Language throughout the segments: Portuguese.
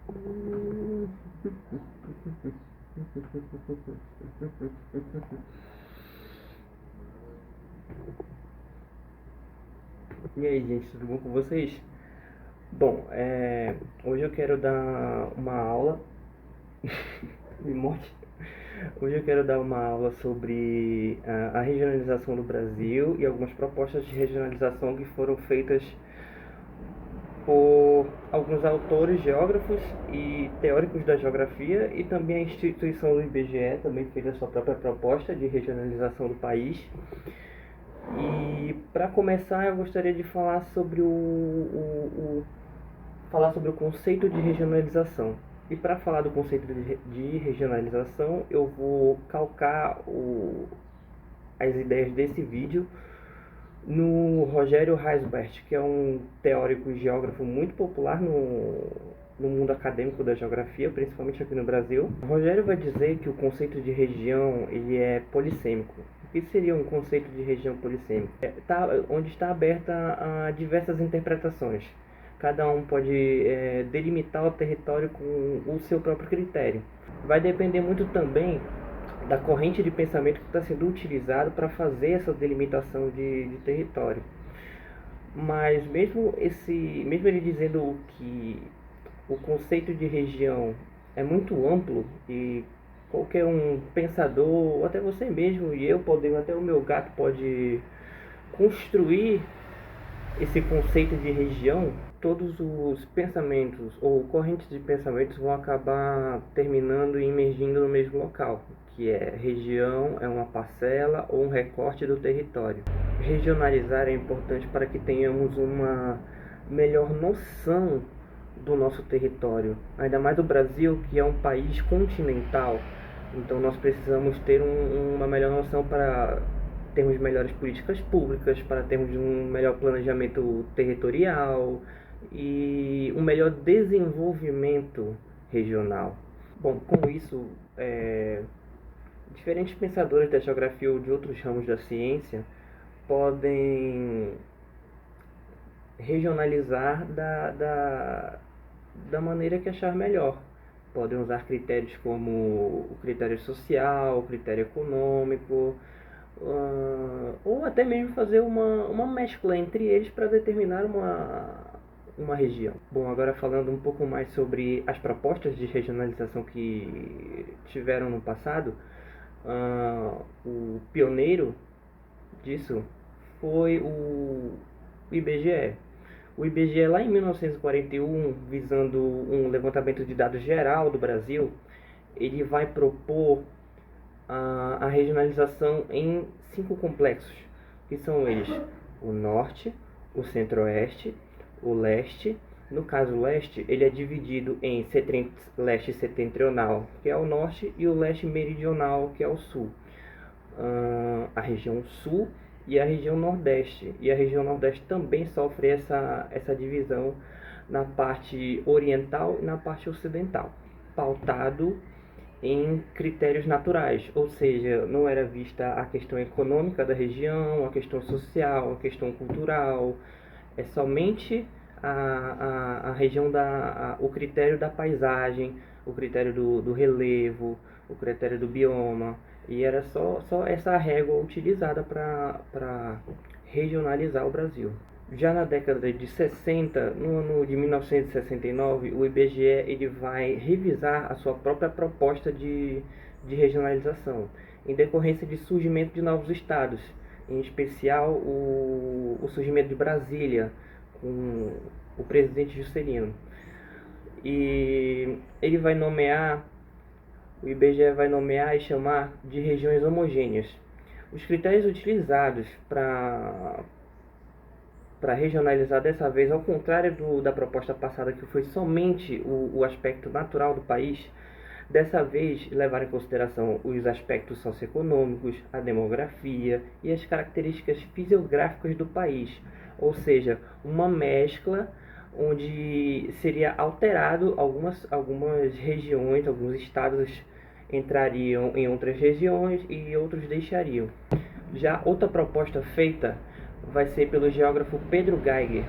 E aí, gente, tudo bom com vocês? Bom, hoje eu quero dar uma aula. Me morde. Hoje eu quero dar uma aula sobre a regionalização do Brasil e algumas propostas de regionalização que foram feitas por alguns autores, geógrafos e teóricos da geografia, e também a instituição do IBGE também fez a sua própria proposta de regionalização do país. E para começar, eu gostaria de falar sobre falar sobre o conceito de regionalização. E para falar do conceito de regionalização, eu vou calcar as ideias desse vídeo no Rogério Heisbert, que é um teórico e geógrafo muito popular no mundo acadêmico da geografia, principalmente aqui no Brasil. O Rogério vai dizer que o conceito de região ele é polissêmico. O que seria um conceito de região polissêmica? Onde está aberta a diversas interpretações. Cada um pode delimitar o território com o seu próprio critério. Vai depender muito também da corrente de pensamento que está sendo utilizado para fazer essa delimitação de território. Mas mesmo ele dizendo que o conceito de região é muito amplo e qualquer um pensador, ou até você mesmo e eu podemos, até o meu gato pode construir esse conceito de região, todos os pensamentos ou correntes de pensamentos vão acabar terminando e emergindo no mesmo local, que é região é uma parcela ou um recorte do território. Regionalizar é importante para que tenhamos uma melhor noção do nosso território, ainda mais do Brasil, que é um país continental. Então nós precisamos ter uma melhor noção para termos melhores políticas públicas, para termos um melhor planejamento territorial e um melhor desenvolvimento regional. Bom, com isso, diferentes pensadores da geografia ou de outros ramos da ciência podem regionalizar da maneira que achar melhor. Podem usar critérios como o critério social, o critério econômico, ou até mesmo fazer uma mescla entre eles para determinar uma região. Bom, agora falando um pouco mais sobre as propostas de regionalização que tiveram no passado, o pioneiro disso foi o IBGE. O IBGE, lá em 1941, visando um levantamento de dados geral do Brasil, ele vai propor a regionalização em 5 complexos, que são eles: o norte, o centro-oeste, o leste. No caso, o leste ele é dividido em leste setentrional, que é o norte, e o leste meridional, que é o sul. A região sul e a região nordeste. E a região nordeste também sofre essa divisão na parte oriental e na parte ocidental, pautado em critérios naturais, ou seja, não era vista a questão econômica da região, a questão social, a questão cultural, é somente a região o critério da paisagem, o critério do relevo, o critério do bioma, e era só essa régua utilizada para regionalizar o Brasil. Já na década de 60, no ano de 1969, o IBGE ele vai revisar a sua própria proposta de regionalização, em decorrência de surgimento de novos estados, em especial o surgimento de Brasília, com o presidente Juscelino. E ele vai o IBGE vai nomear e chamar de regiões homogêneas. Os critérios utilizados para regionalizar dessa vez, ao contrário da proposta passada, que foi somente o aspecto natural do país, dessa vez levar em consideração os aspectos socioeconômicos, a demografia e as características fisiográficas do país, ou seja, uma mescla onde seria alterado algumas regiões, alguns estados entrariam em outras regiões e outros deixariam. Já outra proposta feita vai ser pelo geógrafo Pedro Geiger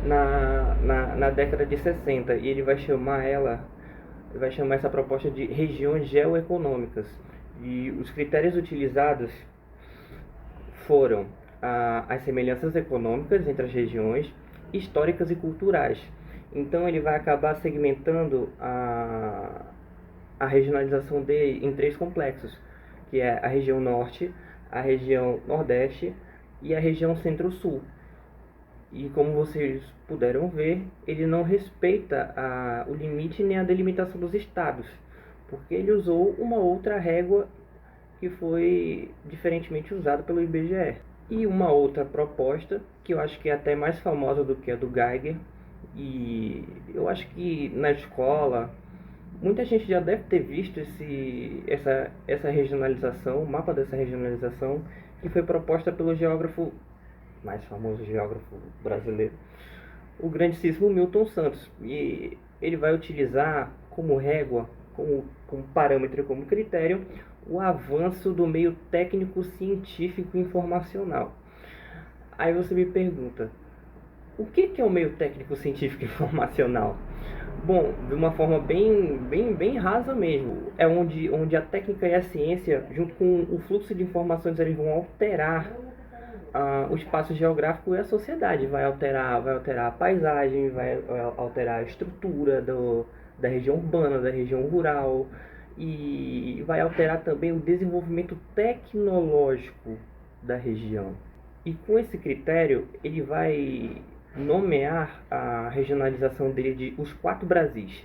na década de 60, e ele vai chamar ela vai chamar essa proposta de regiões geoeconômicas. E os critérios utilizados foram as semelhanças econômicas entre as regiões, históricas e culturais. Então ele vai acabar segmentando a regionalização dele em três complexos, que é a região norte, a região nordeste e a região centro-sul. E como vocês puderam ver, ele não respeita o limite nem a delimitação dos estados, porque ele usou uma outra régua que foi diferentemente usada pelo IBGE. E uma outra proposta, que eu acho que é até mais famosa do que a do Geiger, e eu acho que na escola muita gente já deve ter visto essa regionalização, o mapa dessa regionalização, que foi proposta pelo geógrafo, mais famoso geógrafo brasileiro, o grandíssimo Milton Santos. E ele vai utilizar como régua, como parâmetro e como critério, o avanço do meio técnico, científico e informacional. Aí você me pergunta, o que é o meio técnico, científico e informacional? Bom, de uma forma bem rasa mesmo. É onde a técnica e a ciência, junto com o fluxo de informações, eles vão alterar o espaço geográfico e a sociedade. Vai alterar a paisagem, vai alterar a estrutura da região urbana, da região rural, e vai alterar também o desenvolvimento tecnológico da região. E com esse critério, ele vai nomear a regionalização dele de os 4 Brasis.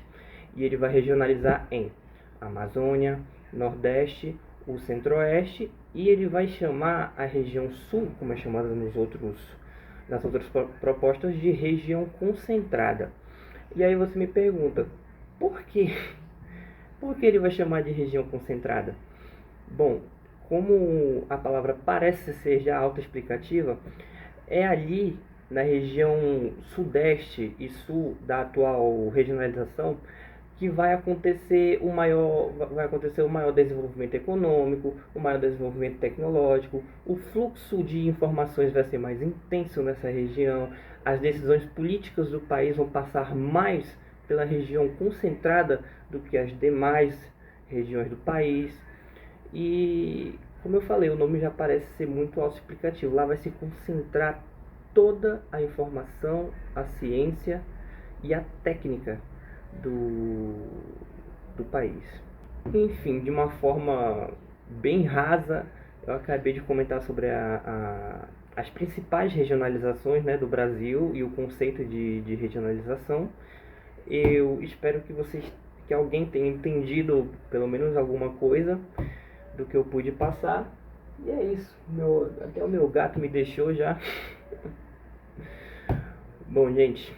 E ele vai regionalizar em Amazônia, Nordeste, o Centro-Oeste, e ele vai chamar a região Sul, como é chamada nas outras propostas, de região concentrada. E aí você me pergunta, por quê? Por que ele vai chamar de região concentrada? Bom, como a palavra parece ser já autoexplicativa, é ali na região sudeste e sul da atual regionalização que vai acontecer o maior desenvolvimento econômico, o maior desenvolvimento tecnológico, o fluxo de informações vai ser mais intenso nessa região, as decisões políticas do país vão passar mais pela região concentrada do que as demais regiões do país. E, como eu falei, o nome já parece ser muito autoexplicativo. Lá vai se concentrar toda a informação, a ciência e a técnica do país. Enfim, de uma forma bem rasa, eu acabei de comentar sobre as principais regionalizações, né, do Brasil e o conceito de regionalização. Eu espero que alguém tenha entendido pelo menos alguma coisa do que eu pude passar. E é isso. Até o meu gato me deixou já. Bom, gente,